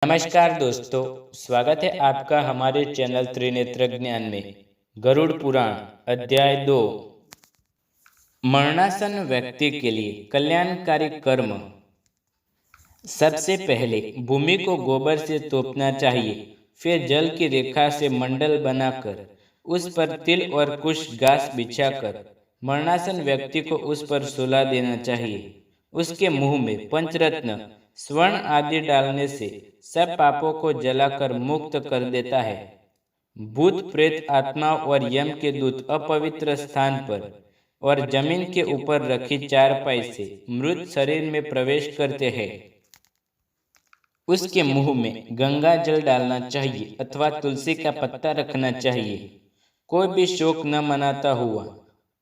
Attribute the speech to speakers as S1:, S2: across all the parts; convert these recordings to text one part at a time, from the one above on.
S1: नमस्कार दोस्तों, स्वागत है आपका हमारे चैनल त्रिनेत्र ज्ञान में। गरुड़ पुराण अध्याय 2। मरणासन व्यक्ति के लिए कल्याणकारी कर्म। सबसे पहले भूमि को गोबर से तोपना चाहिए, फिर जल की रेखा से मंडल बनाकर उस पर तिल और कुछ घास बिछाकर मरणासन व्यक्ति को उस पर सुला देना चाहिए। उसके मुंह में पंचरत्न स्वर्ण आदि डालने से सब पापों को जलाकर मुक्त कर देता है। भूत प्रेत आत्माओं और यम के दूत अपवित्र स्थान पर और जमीन के ऊपर रखी चारपाई से मृत शरीर में प्रवेश करते हैं। उसके मुंह में गंगा जल डालना चाहिए अथवा तुलसी का पत्ता रखना चाहिए। कोई भी शोक न मनाता हुआ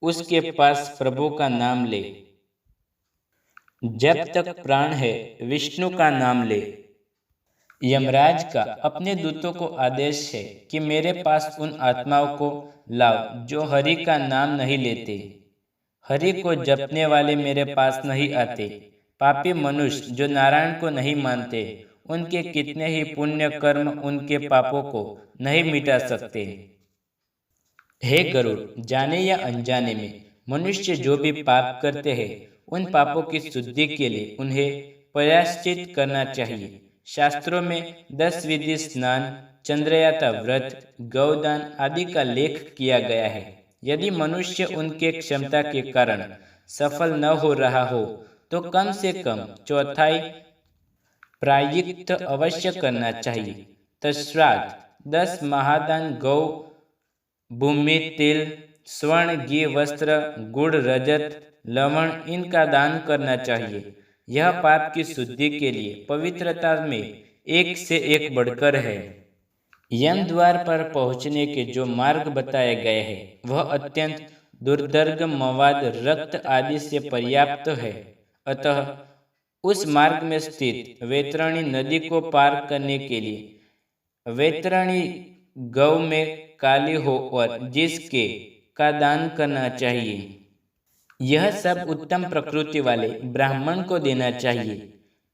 S1: उसके पास प्रभु का नाम ले। जब तक प्राण है विष्णु का नाम ले। यमराज का अपने दूतों को आदेश है कि मेरे पास उन आत्माओं को लाओ जो हरि का नाम नहीं लेते। हरि को जपने वाले मेरे पास नहीं आते। पापी मनुष्य जो नारायण को नहीं मानते, उनके कितने ही पुण्य कर्म उनके पापों को नहीं मिटा सकते। हे गरुड़, जाने या अनजाने में मनुष्य जो भी पाप करते हैं, उन पापों की शुद्धि के लिए उन्हें प्रायश्चित करना चाहिए। शास्त्रों में 10 विधि स्नान, चंद्रयात्रा व्रत, गौदान आदि का लेख किया गया है। यदि मनुष्य उनके क्षमता के कारण सफल न हो रहा हो तो कम से कम चौथाई प्रायश्चित अवश्य करना चाहिए। तत्श्राद्ध 10 महादान, गौ, भूमि, तिल, स्वर्ण, घी, वस्त्र, गुड़, रजत, लवण इनका दान करना चाहिए। यह पाप की शुद्धि के लिए पवित्रता में एक से एक बढ़कर है। यम द्वार पर पहुंचने के जो मार्ग बताए गए हैं वह अत्यंत दुर्दर्ग, मवाद, रक्त आदि से पर्याप्त है। अतः उस मार्ग में स्थित वैतरणी नदी को पार करने के लिए वैतरणी गौ में काली हो और जिसके का दान करना चाहिए। यह सब उत्तम प्रकृति वाले ब्राह्मण को देना चाहिए।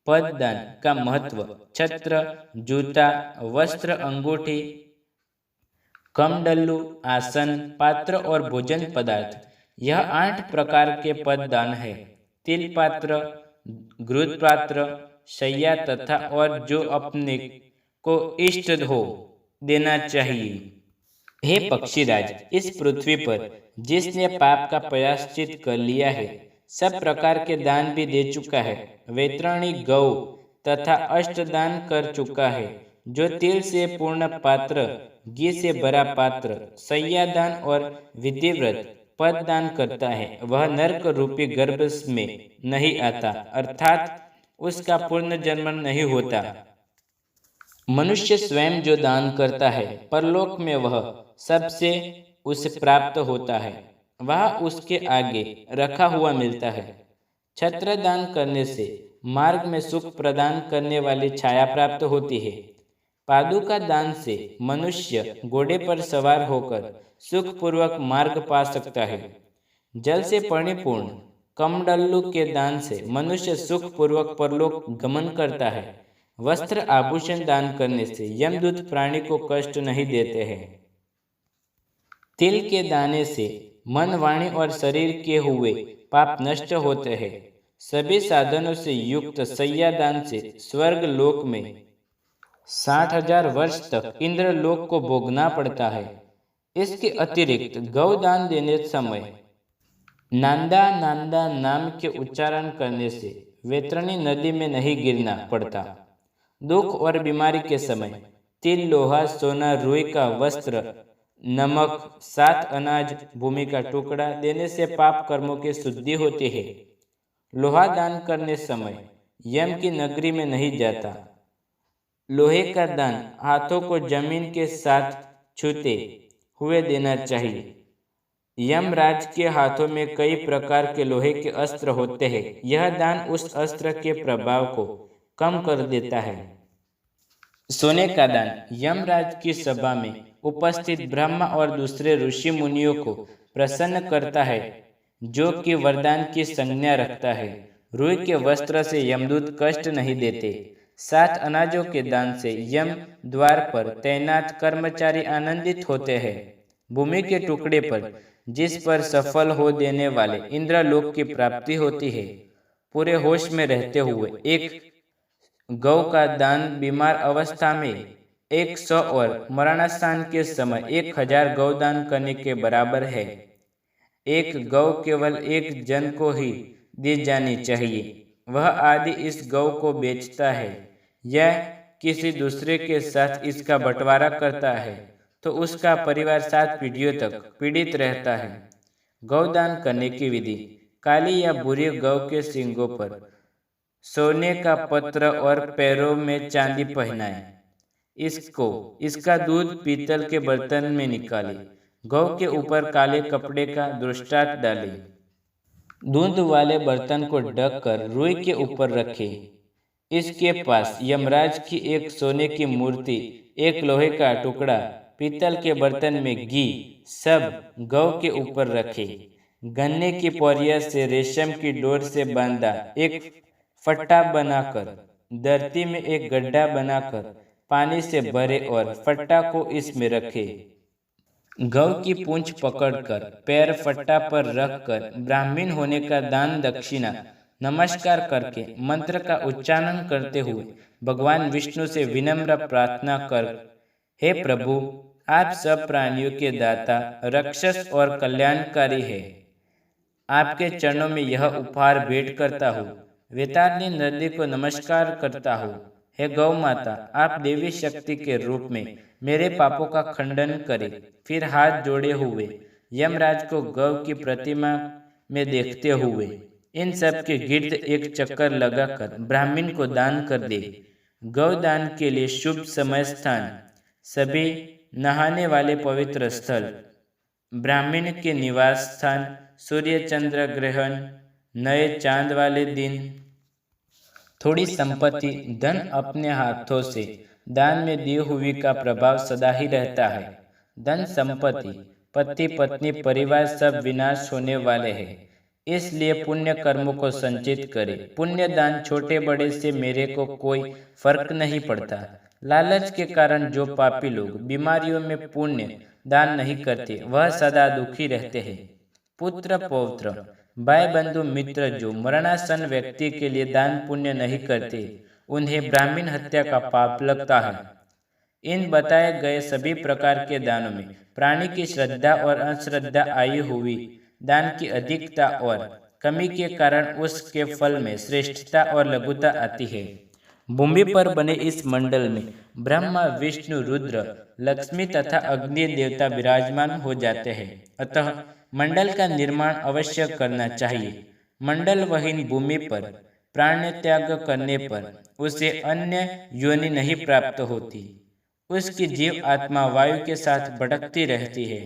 S1: पददान का महत्व छत्र, जूता, वस्त्र, अंगूठी, कमंडलू, आसन, पात्र और भोजन पदार्थ, यह 8 प्रकार के पददान है। तिल पात्र, घृत पात्र, शैया तथा और जो अपने को इष्ट हो देना चाहिए। हे पक्षीराज, इस पृथ्वी पर जिसने पाप का प्रायश्चित कर लिया है, सब प्रकार के दान भी दे चुका है। वैतरणी गौ तथा अष्टदान कर चुका है। जो तिल से पूर्ण पात्र, घी से भरा पात्र, शय्यादान और विधिव्रत पद दान करता है, वह नरक रूपी गर्भ में नहीं आता, अर्थात उसका पूर्ण जन्म नहीं होता। मनुष्य स्वयं जो दान करता है, परलोक में वह सबसे उसे प्राप्त होता है, वह उसके आगे रखा हुआ मिलता है। छत्र दान करने से मार्ग में सुख प्रदान करने वाली छाया प्राप्त होती है। पादुका दान से मनुष्य घोड़े पर सवार होकर सुखपूर्वक मार्ग पा सकता है। जल से परिपूर्ण कमंडलू के दान से मनुष्य सुखपूर्वक परलोक गमन करता है। वस्त्र आभूषण दान करने से यमदूत प्राणी को कष्ट नहीं देते हैं। तिल के दाने से मन, वाणी और शरीर के हुए पाप नष्ट होते हैं। सभी साधनों से युक्त शय्यादान से स्वर्ग लोक में 60,000 वर्ष तक इंद्र लोक को भोगना पड़ता है। इसके अतिरिक्त गौदान देने समय नांदा नांदा नाम के उच्चारण करने से वैतरणी नदी में नहीं गिरना पड़ता। दुख और बीमारी के समय तिल, लोहा, सोना, रुई का वस्त्र, नमक, 7 अनाज, भूमि का टुकड़ा देने से पाप कर्मों की शुद्धि होती है। लोहा दान करने समय यम की नगरी में नहीं जाता। लोहे का दान हाथों को जमीन के साथ छूते हुए देना चाहिए। यमराज के हाथों में कई प्रकार के लोहे के अस्त्र होते हैं। यह दान उस अस्त्र के प्रभाव को कम कर देता है। सोने का दान यमराज की सभा में उपस्थित ब्रह्मा और दूसरे ऋषि मुनियों को प्रसन्न करता है, जो कि वरदान की संज्ञा रखता है। रुई के वस्त्र से यमदूत कष्ट नहीं देते। 7 अनाजों के दान से यम द्वार पर तैनात कर्मचारी आनंदित होते हैं। भूमि के टुकड़े पर जिस पर सफल हो देने वाले इंद्रलोक की प्राप्ति होती है। पूरे होश में रहते हुए एक गौ का दान बीमार अवस्था में 100 और मरणासन के समय 1000 गौदान करने के बराबर है। एक गौ केवल एक जन को ही दी जानी चाहिए। वह आदि इस गौ को बेचता है या किसी दूसरे के साथ इसका बंटवारा करता है तो उसका परिवार 7 पीढ़ियों तक पीड़ित रहता है। गौदान करने की विधि: काली या बुरी गौ के सींगों पर सोने का पत्र और पैरों में चांदी पहनाएं। इसका दूध पीतल के बर्तन में निकालें। गौ के ऊपर काले कपड़े का दृष्टांत डालें। दूध वाले बर्तन को ढक कर रुई के ऊपर रखें। इसके पास यमराज की एक सोने की मूर्ति, एक लोहे का टुकड़ा, पीतल के बर्तन में घी, सब गौ के ऊपर रखें। गन्ने की पौरिया से रेशम की डोर से बांधा एक फट्टा बनाकर धरती में एक गड्ढा बनाकर पानी से भरे और फट्टा को इसमें रखे। गौ की पूंछ पकड़कर पैर फट्टा पर रखकर ब्राह्मण होने का दान दक्षिणा नमस्कार करके मंत्र का उच्चारण करते हुए भगवान विष्णु से विनम्र प्रार्थना कर, हे प्रभु, आप सब प्राणियों के दाता, रक्षस और कल्याणकारी है। आपके चरणों में यह उपहार भेंट करता हूँ। वेतारनी नदी को नमस्कार करता हूँ। हे गौ माता, आप देवी शक्ति के रूप में मेरे पापों का खंडन करें। फिर हाथ जोड़े हुए यमराज को गौ की प्रतिमा में देखते हुए इन सब के गिर्द एक चक्कर लगाकर ब्राह्मण को दान कर दे। गौदान के लिए शुभ समय स्थान: सभी नहाने वाले पवित्र स्थल, ब्राह्मण के निवास स्थान, सूर्य चंद्र ग्रहण, नए चांद वाले दिन। थोड़ी संपत्ति, धन अपने हाथों से दान में दी हुई का प्रभाव सदा ही रहता है। धन संपत्ति, पति पत्नी परिवार सब विनाश होने वाले हैं, इसलिए पुण्य कर्मों को संचित करें। पुण्य दान छोटे बड़े से मेरे को कोई फर्क नहीं पड़ता। लालच के कारण जो पापी लोग बीमारियों में पुण्य दान नहीं करते वह सदा दुखी रहते हैं। पुत्र पौत्र, भाई बंधु मित्र जो मरणासन व्यक्ति के लिए दान पुण्य नहीं करते उन्हें ब्राह्मण हत्या का पाप लगता है। इन बताए गए सभी प्रकार के दानों में प्राणी की श्रद्धा और अश्रद्धा आई हुई दान की अधिकता और कमी के कारण उसके फल में श्रेष्ठता और लघुता आती है। भूमि पर बने इस मंडल में ब्रह्मा, विष्णु, रुद्र, लक्ष्मी तथा अग्नि देवता विराजमान हो जाते हैं। अतः मंडल का निर्माण अवश्य करना चाहिए। मंडल वहीन भूमि पर प्राण त्याग करने पर उसे अन्य योनि नहीं प्राप्त होती। उसकी जीव आत्मा वायु के साथ भटकती रहती है।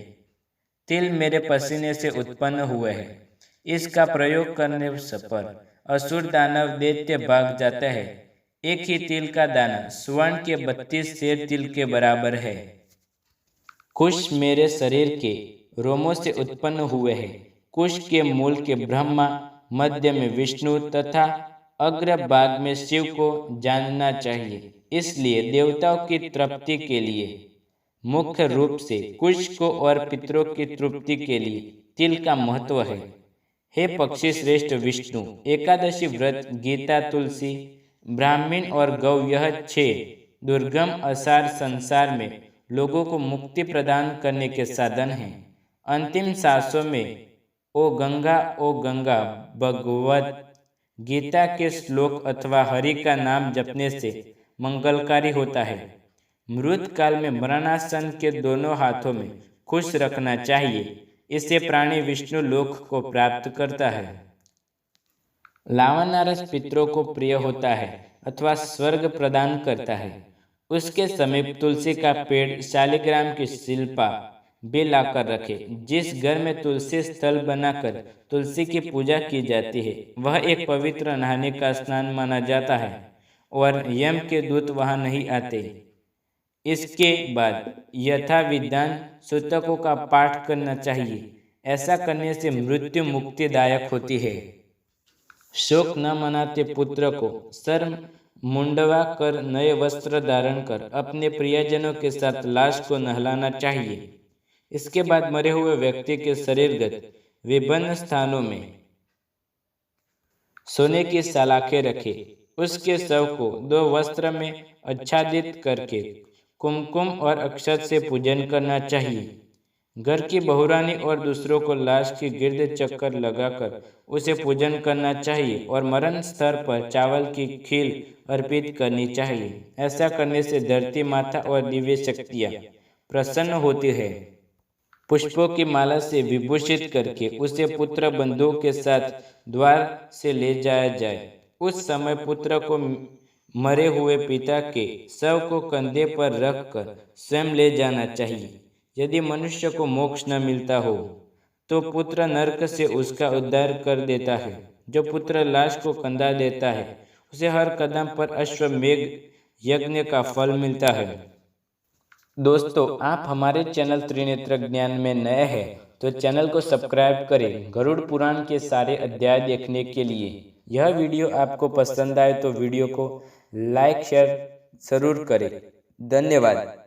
S1: तिल मेरे पसीने से उत्पन्न हुए है, इसका प्रयोग करने पर असुर दानव दैत्य भाग जाता है। एक ही तिल का दाना स्वर्ण के 32 सेर तिल के बराबर है। कुश मेरे शरीर के रोमों से उत्पन्न हुए हैं। कुश के मूल के ब्रह्मा, मध्य में विष्णु तथा अग्रभाग में शिव को जानना चाहिए। इसलिए देवताओं की तृप्ति के लिए मुख्य रूप से कुश को और पितरों की तृप्ति के लिए तिल का महत्व है। हे पक्षी श्रेष्ठ विष्णु, एकादशी व्रत, गीता, तुलसी, ब्राह्मण और गौ, यह 6 दुर्गम असार संसार में लोगों को मुक्ति प्रदान करने के साधन हैं। अंतिम सांसों में ओ गंगा भगवत गीता के श्लोक अथवा हरि का नाम जपने से मंगलकारी होता है। मृत काल में मरणासन के दोनों हाथों में खुश रखना चाहिए। इससे प्राणी विष्णु लोक को प्राप्त करता है। लावणारस पितरों को प्रिय होता है अथवा स्वर्ग प्रदान करता है। उसके समीप तुलसी का पेड़, शालिग्राम की शिल्पा भी लाकर रखे। जिस घर में तुलसी स्थल बनाकर तुलसी की पूजा की जाती है वह एक पवित्र नहाने का स्नान माना जाता है और यम के दूत वहां नहीं आते। इसके बाद यथा विधान सूतकों का पाठ करना चाहिए। ऐसा करने से मृत्यु मुक्तिदायक होती है। शोक न मनाते पुत्र को शर्म मुंडवा कर नए वस्त्र धारण कर अपने प्रियजनों के साथ लाश को नहलाना चाहिए। इसके बाद मरे हुए व्यक्ति के शरीरगत विभिन्न स्थानों में सोने की सलाखें रखे। उसके शव को 2 वस्त्र में आच्छादित करके कुमकुम और अक्षत से पूजन करना चाहिए। घर की बहुरानी और दूसरों को लाश की गिर्द चक्कर लगाकर उसे पूजन करना चाहिए और मरण स्थल पर चावल की खीर अर्पित करनी चाहिए। ऐसा करने से धरती माता और दिव्य शक्तियाँ प्रसन्न होती है। पुष्पों की माला से विभूषित करके उसे पुत्र बंधुओं के साथ द्वार से ले जाया जाए। उस समय पुत्र को मरे हुए पिता के शव को कंधे पर रखकर स्वयं ले जाना चाहिए। यदि मनुष्य को मोक्ष न मिलता हो तो पुत्र नरक से उसका उद्धार कर देता है। जो पुत्र लाश को कंधा देता है उसे हर कदम पर अश्वमेघ यज्ञ का फल मिलता है। दोस्तों, आप हमारे चैनल त्रिनेत्र ज्ञान में नए हैं तो चैनल को सब्सक्राइब करें गरुड़ पुराण के सारे अध्याय देखने के लिए। यह वीडियो आपको पसंद आए तो वीडियो को लाइक शेयर जरूर करें। धन्यवाद।